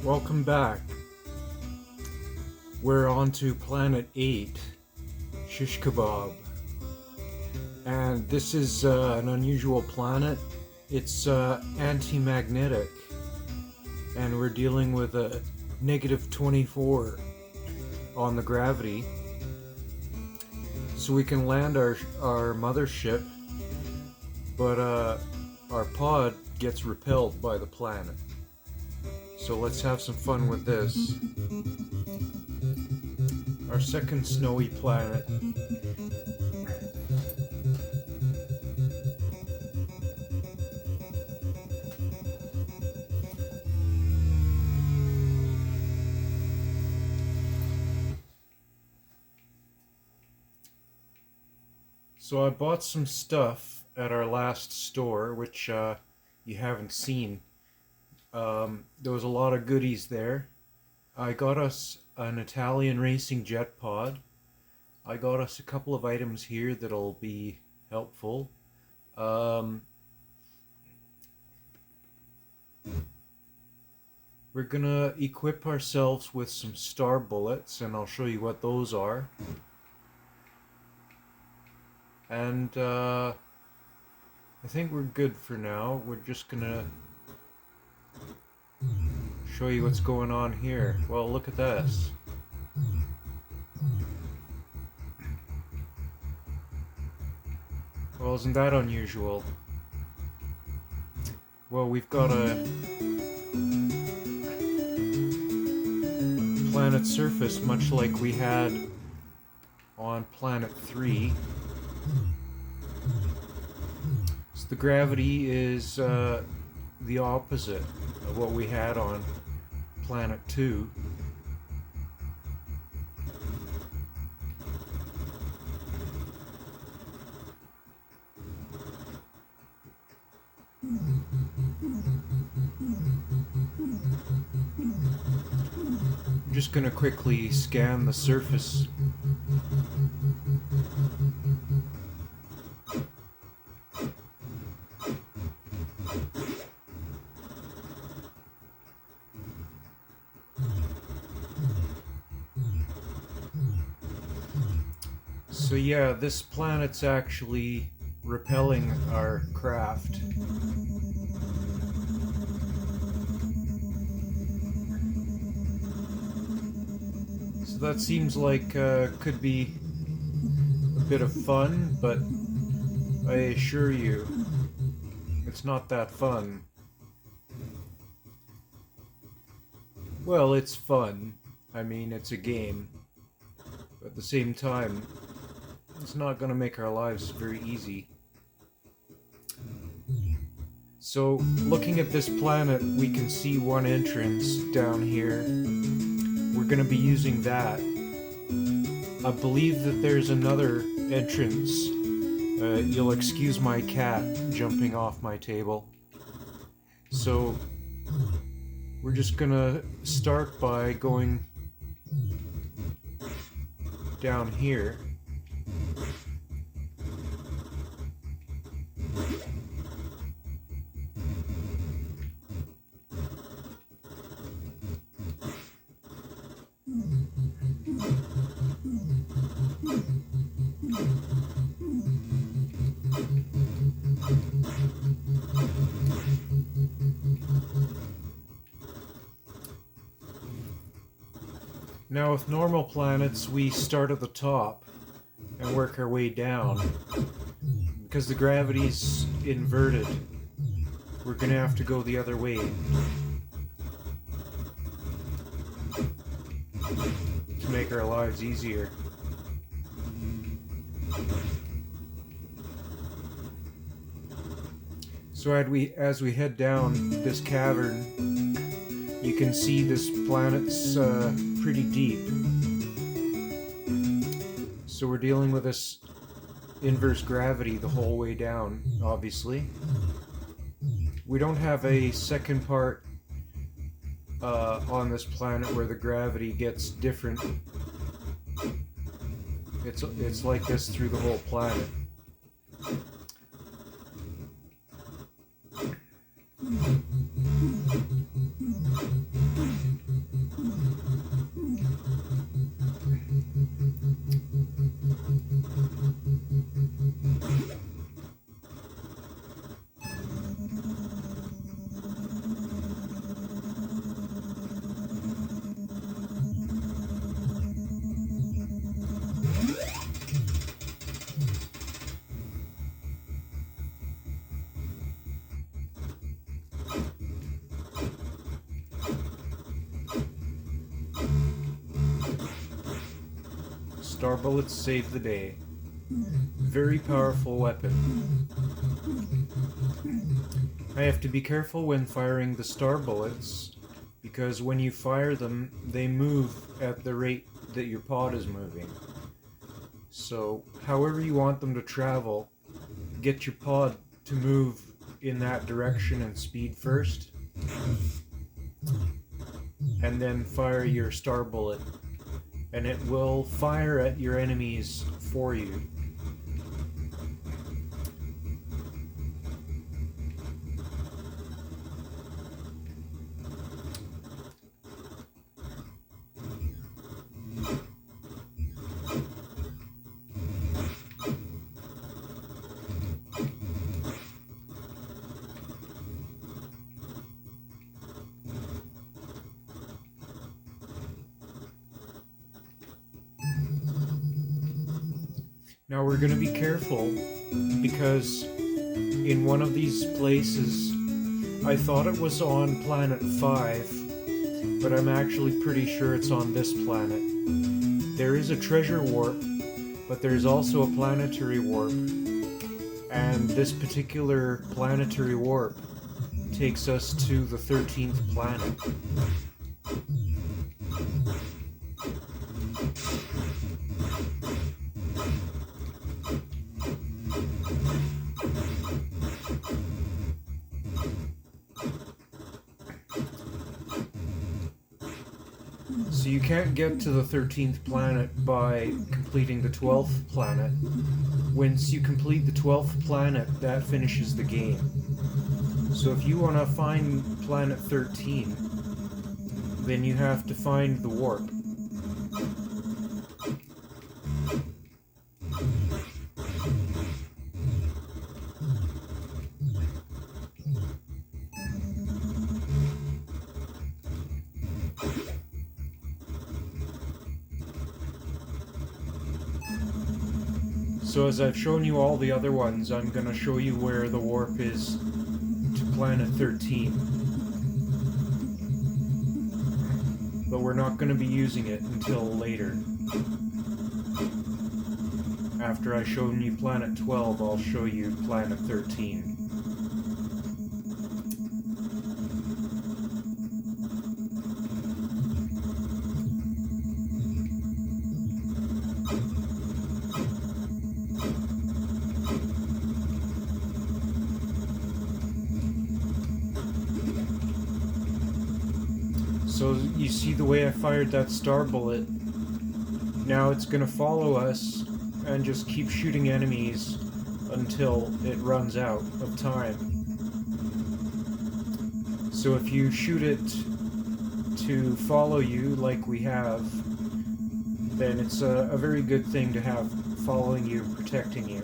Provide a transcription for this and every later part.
Welcome back. We're on to planet 8, Shishkebab. And this is an unusual planet. It's anti-magnetic. And we're dealing with a negative 24 on the gravity. So we can land our mothership, but our pod gets repelled by the planet. So let's have some fun with this. Our second snowy planet. So I bought some stuff at our last store, which you haven't seen. There was a lot of goodies there. I got us an Italian racing jet pod. I got us a couple of items here that'll be helpful. We're gonna equip ourselves with some star bullets, and I'll show you what those are. And I think we're good for now. We're just gonna show you what's going on here. Well, look at this. Well, isn't that unusual? Well, we've got a planet surface much like we had on planet 3. So the gravity is the opposite of what we had on planet 2. I'm just gonna quickly scan the surface. So yeah, this planet's actually repelling our craft. So that seems like could be a bit of fun, but I assure you, it's not that fun. Well, it's fun. I mean, it's a game. But at the same time, it's not going to make our lives very easy. So, looking at this planet, we can see one entrance down here. We're going to be using that. I believe that there's another entrance. You'll excuse my cat jumping off my table. So, we're just going to start by going down here. Now with normal planets, we start at the top and work our way down. Because the gravity's inverted, we're gonna have to go the other way to make our lives easier. So as we head down this cavern, you can see this planet's pretty deep. So we're dealing with this inverse gravity the whole way down, obviously. We don't have a second part on this planet where the gravity gets different. It's like this through the whole planet. Star bullets save the day. Very powerful weapon. I have to be careful when firing the star bullets, because when you fire them, they move at the rate that your pod is moving. So, however you want them to travel, get your pod to move in that direction and speed first, and then fire your star bullet, and it will fire at your enemies for you. Now we're gonna be careful, because in one of these places, I thought it was on planet 5, but I'm actually pretty sure it's on this planet. There is a treasure warp, but there's also a planetary warp, and this particular planetary warp takes us to the 13th planet. So you can't get to the 13th planet by completing the 12th planet. Once you complete the 12th planet, that finishes the game. So if you want to find planet 13, then you have to find the warp. So as I've shown you all the other ones, I'm going to show you where the warp is to planet 13. But we're not going to be using it until later. After I've shown you planet 12, I'll show you planet 13. So you see the way I fired that star bullet? Now it's going to follow us and just keep shooting enemies until it runs out of time. So if you shoot it to follow you like we have, then it's a very good thing to have following you, protecting you.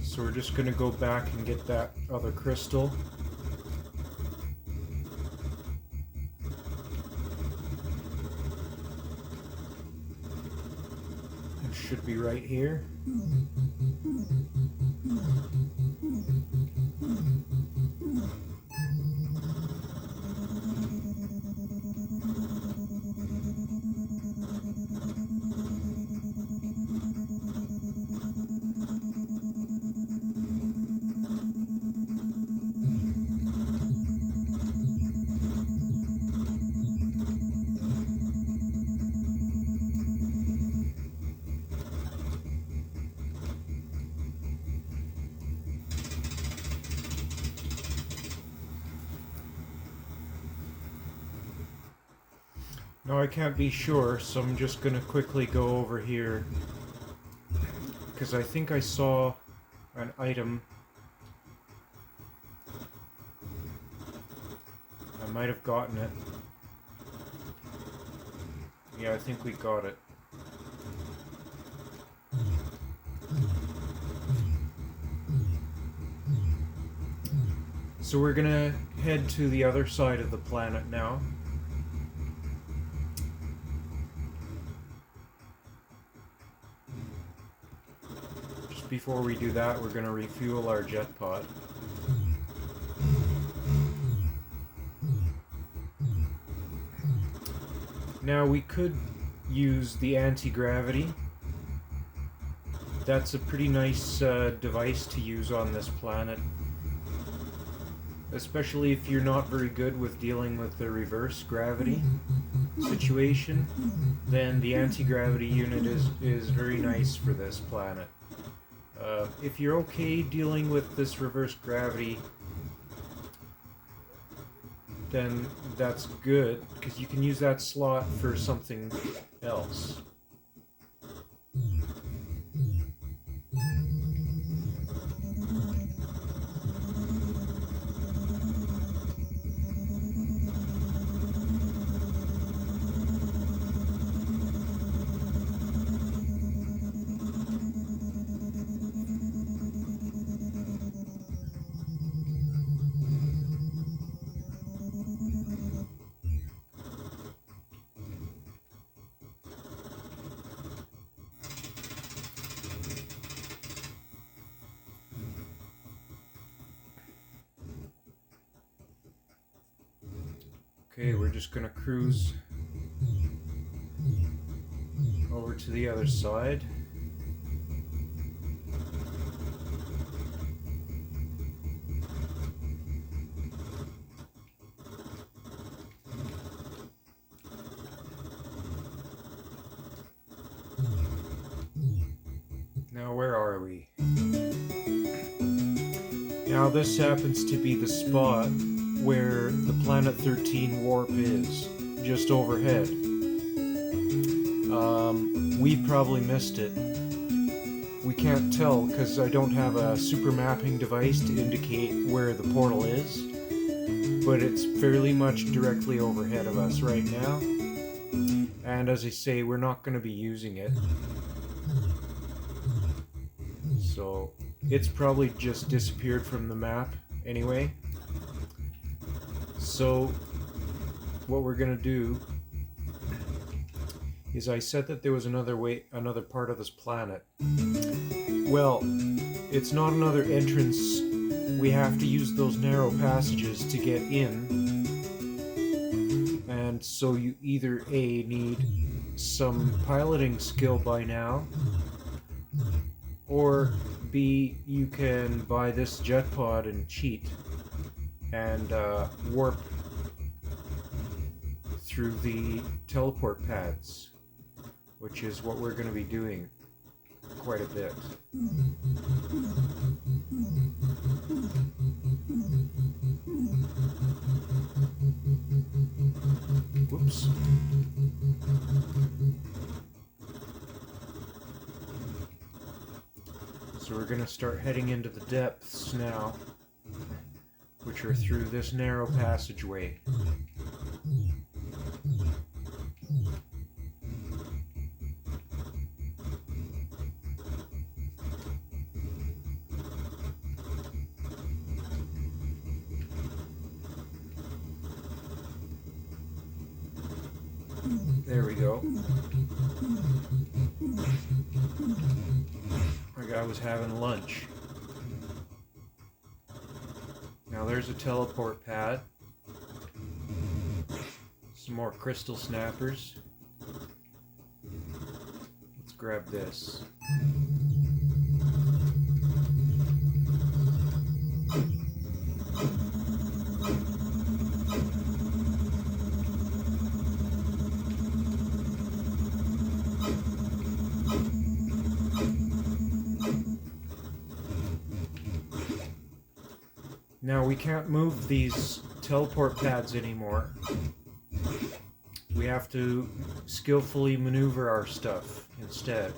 So we're just going to go back and get that other crystal. It should be right here. Now I can't be sure, so I'm just gonna quickly go over here, because I think I saw an item. I might have gotten it. Yeah, I think we got it. So we're gonna head to the other side of the planet now. Just before we do that, we're gonna refuel our jet pod. Now we could use the anti-gravity. That's a pretty nice device to use on this planet. Especially if you're not very good with dealing with the reverse gravity situation, then the anti-gravity unit is very nice for this planet. If you're okay dealing with this reverse gravity, then that's good, because you can use that slot for something else. Okay, we're just gonna cruise over to the other side. Now, where are we? Now, this happens to be the spot where the Planet 13 warp is, just overhead. We probably missed it. We can't tell because I don't have a super mapping device to indicate where the portal is, but it's fairly much directly overhead of us right now. And as I say, we're not going to be using it. So it's probably just disappeared from the map anyway. So what we're gonna do is, I said that there was another part of this planet. Well, it's not another entrance. We have to use those narrow passages to get in. And so you either A, need some piloting skill by now, or B, you can buy this jet pod and cheat and warp through the teleport pads, which is what we're going to be doing quite a bit. Whoops. So we're going to start heading into the depths now, which are through this narrow passageway. There we go. My guy was having lunch. Now there's a teleport pad. Some more crystal snappers. Let's grab this. Now we can't move these teleport pads anymore. We have to skillfully maneuver our stuff instead.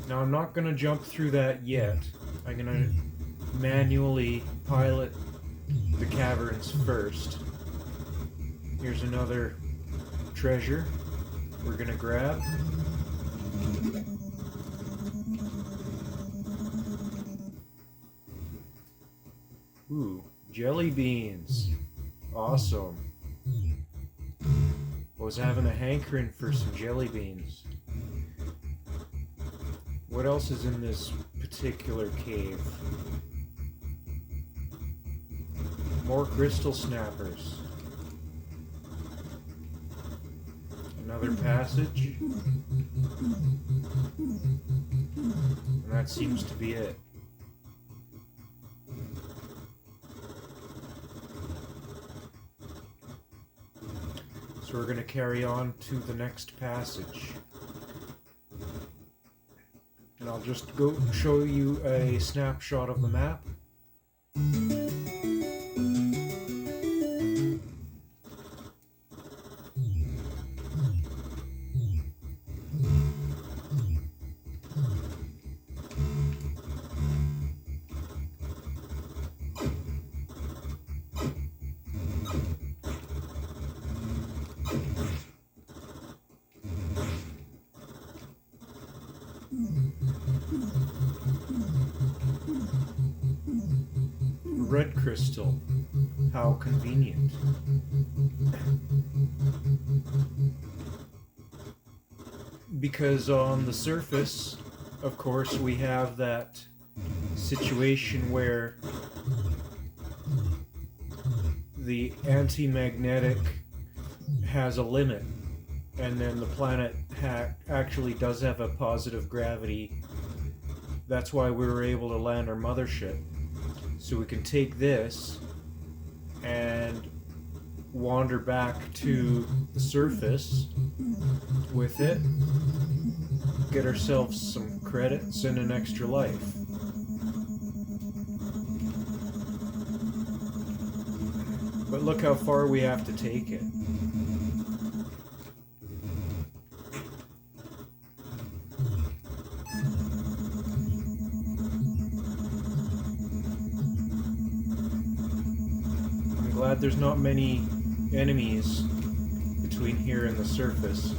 Now I'm not going to jump through that yet. I'm going to manually pilot the caverns first. Here's another treasure. we're gonna grab. Ooh, jelly beans. Awesome. I was having a hankering for some jelly beans. What else is in this particular cave? More crystal snappers. Another passage. And that seems to be it. So we're going to carry on to the next passage. And I'll just go show you a snapshot of the map. Red crystal. How convenient. Because on the surface, of course, we have that situation where the anti-magnetic has a limit, and then the planet actually does have a positive gravity. That's why we were able to land our mothership. So we can take this and wander back to the surface with it, get ourselves some credits and an extra life. But look how far we have to take it. Glad there's not many enemies between here and the surface.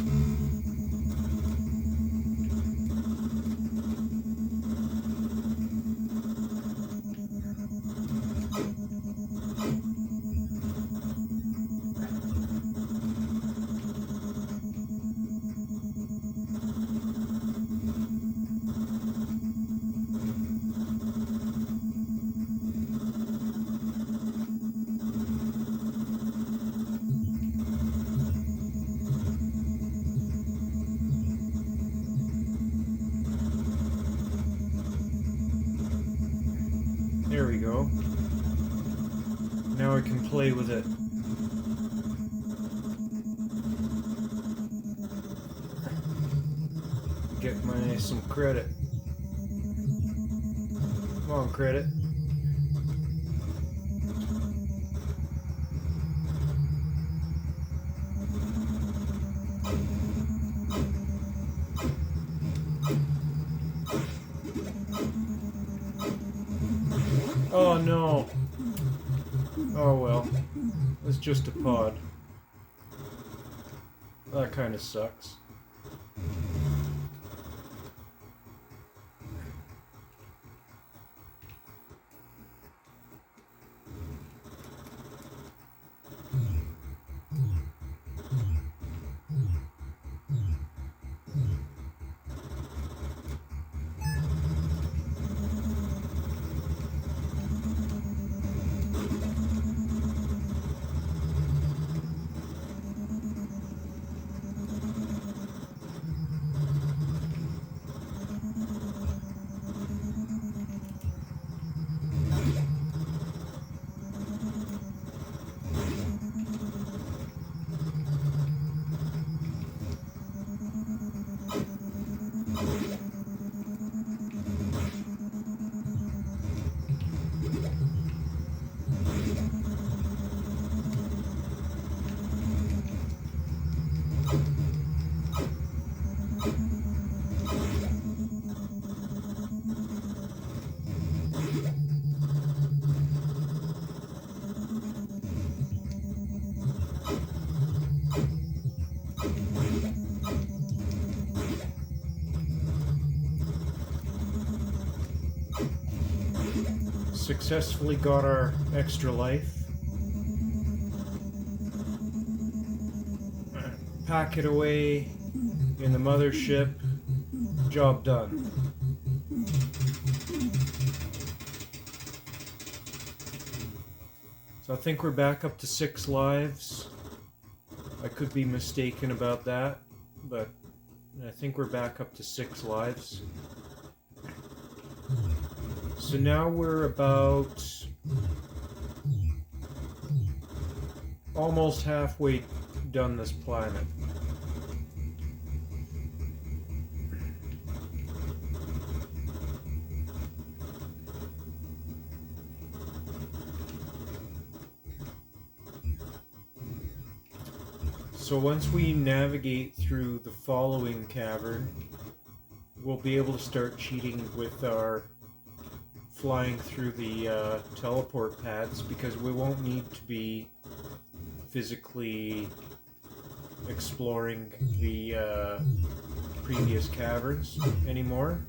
There we go. Now I can play with it. Get some credit. Come on, credit. Oh no. Oh well. It's just a pod. That kind of sucks. successfully got our extra life. Pack it away in the mothership. Job done. So I think we're back up to 6 lives. I could be mistaken about that, but I think we're back up to 6 lives. So now we're about almost halfway done this planet. So once we navigate through the following cavern, we'll be able to start cheating with our flying through the teleport pads, because we won't need to be physically exploring the previous caverns anymore.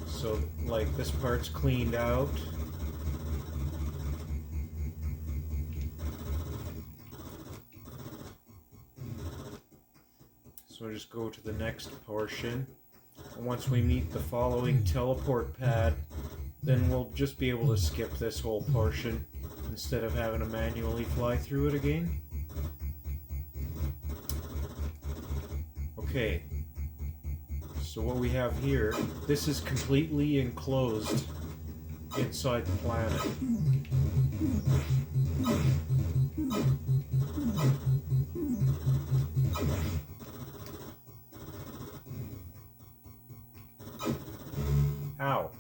So like this part's cleaned out. So we'll just go to the next portion. And once we meet the following teleport pad, then we'll just be able to skip this whole portion instead of having to manually fly through it again. Okay. So what we have here, this is completely enclosed inside the planet. Ow.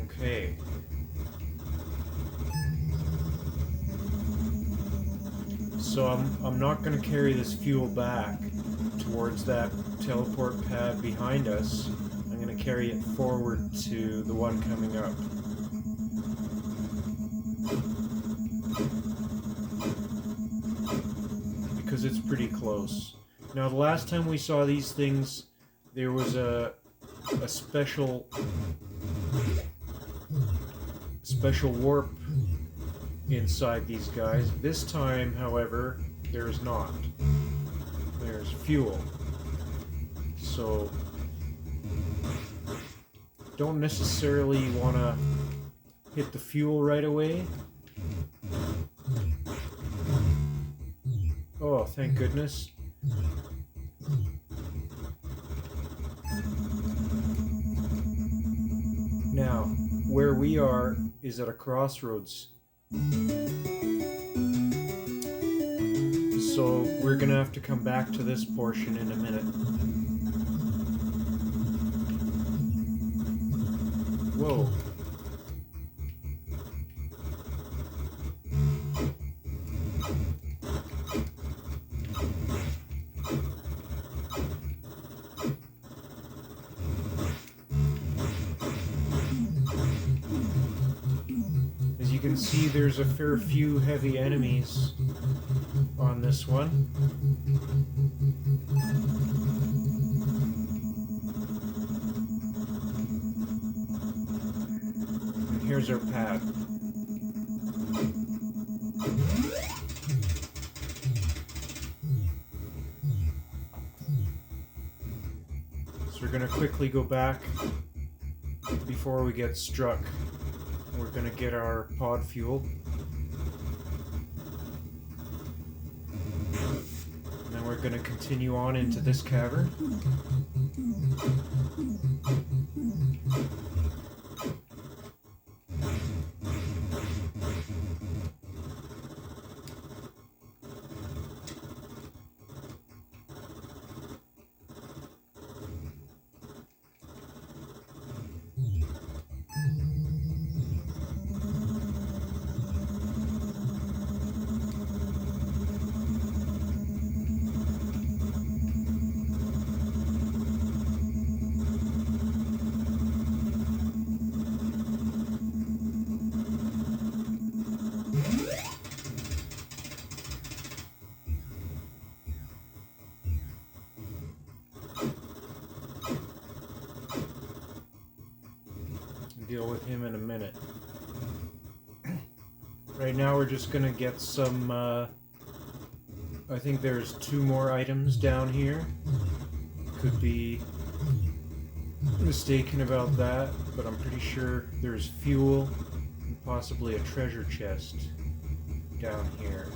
Okay. So I'm not going to carry this fuel back towards that teleport pad behind us. I'm going to carry it forward to the one coming up. Because it's pretty close. Now the last time we saw these things, there was a special warp inside these guys. This time, however, there is not. There's fuel. So don't necessarily want to hit the fuel right away. Oh, thank goodness. Now, where we are is at a crossroads. So we're gonna have to come back to this portion in a minute. Whoa. As you can see, there's a fair few heavy enemies on this one. And here's our pad. So we're gonna quickly go back before we get struck. We're gonna get our pod fuel. And then we're gonna continue on into this cavern. deal with him in a minute. Right now we're just gonna get some, I think there's 2 more items down here. Could be mistaken about that, but I'm pretty sure there's fuel and possibly a treasure chest down here.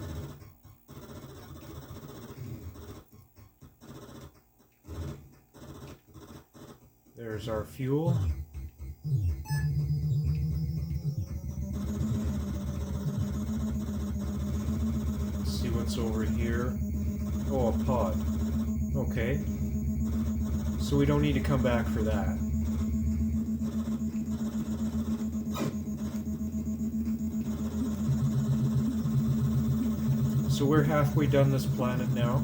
There's our fuel. Let's see what's over here. Oh, a pod. Okay. So we don't need to come back for that. So we're halfway done this planet now.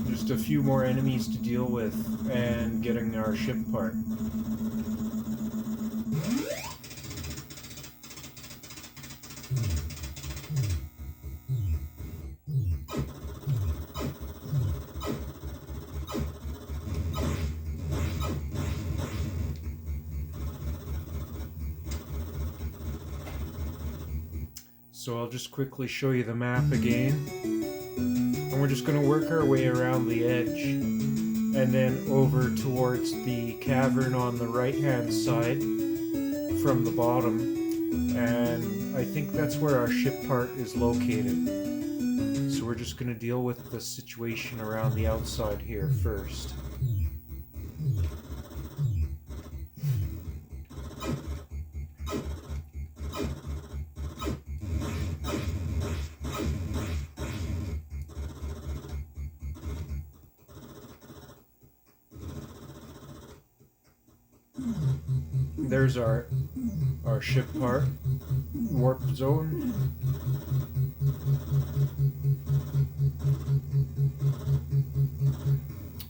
Just a few more enemies to deal with and getting our ship part. So I'll just quickly show you the map again. And we're just going to work our way around the edge and then over towards the cavern on the right-hand side from the bottom. And I think that's where our ship part is located. So we're just going to deal with the situation around the outside here first. There's our ship part, warp zone.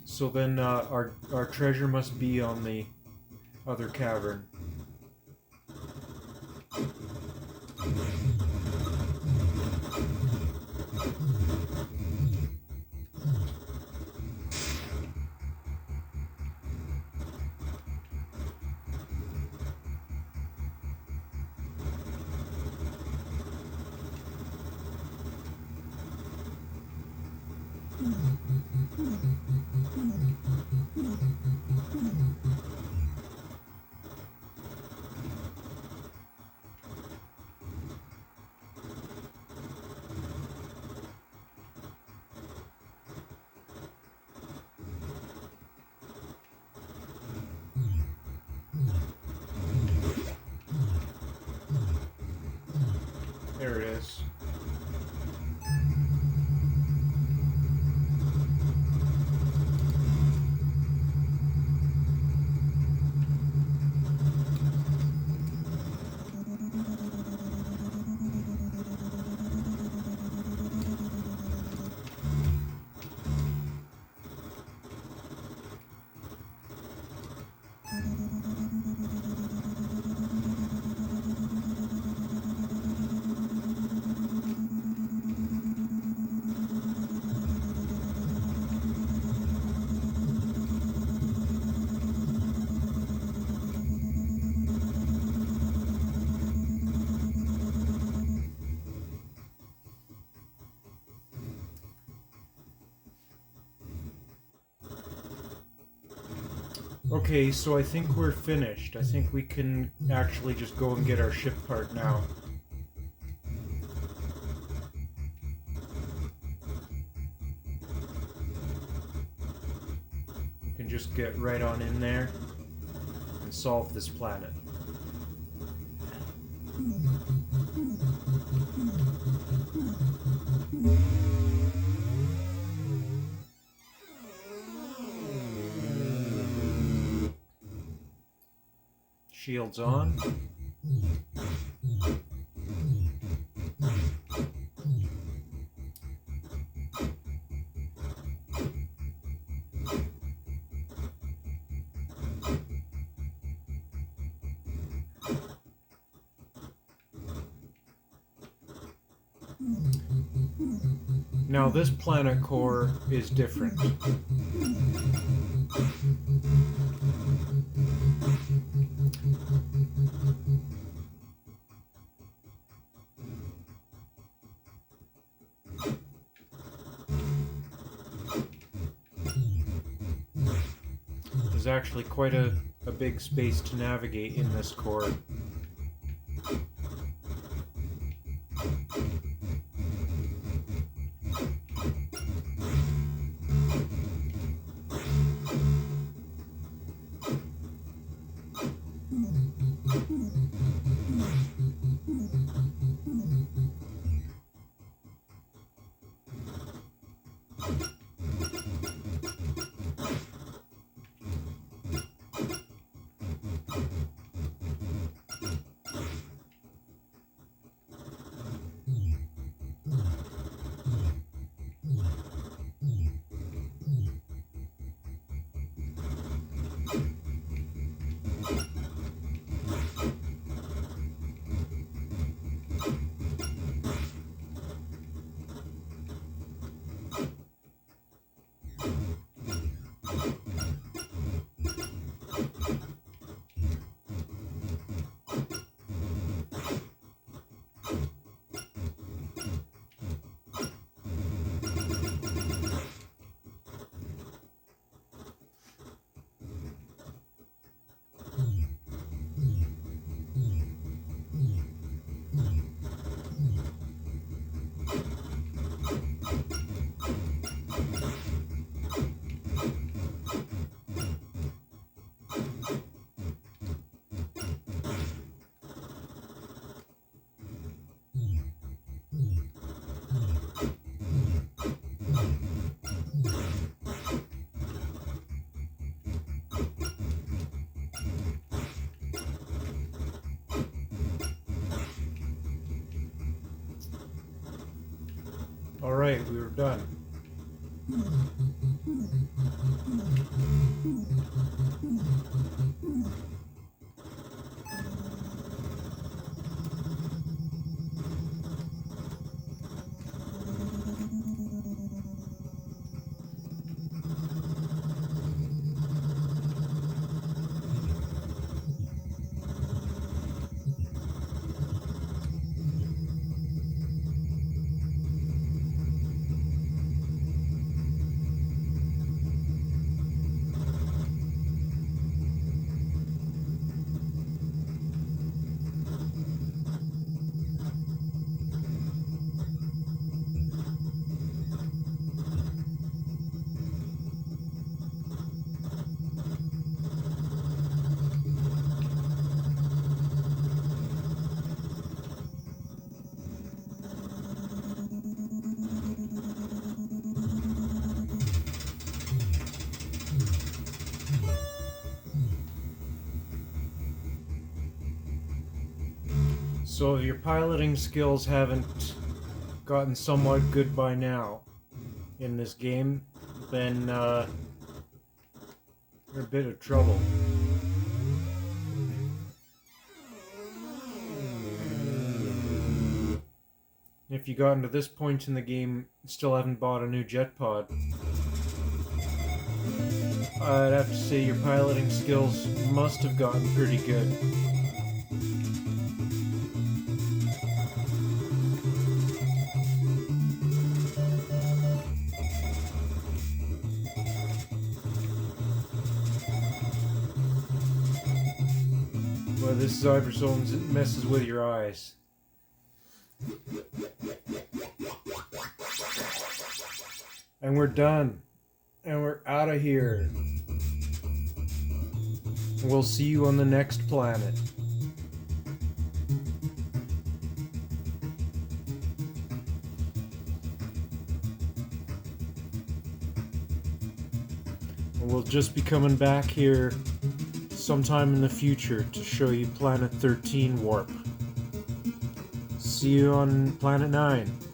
So then our treasure must be on the other cavern. There it is. Okay, so I think we're finished. I think we can actually just go and get our ship part now. We can just get right on in there and solve this planet. Shields on. Now this planet core is different. There's actually quite a big space to navigate in this core. Alright, we were done. So if your piloting skills haven't gotten somewhat good by now in this game, then you're in a bit of trouble. If you gotten to this point in the game and still haven't bought a new jet pod, I'd have to say your piloting skills must have gotten pretty good. Well, this Cyberzone messes with your eyes. And we're done. And we're out of here. We'll see you on the next planet. And we'll just be coming back here sometime in the future to show you Planet 13 Warp. See you on Planet 9.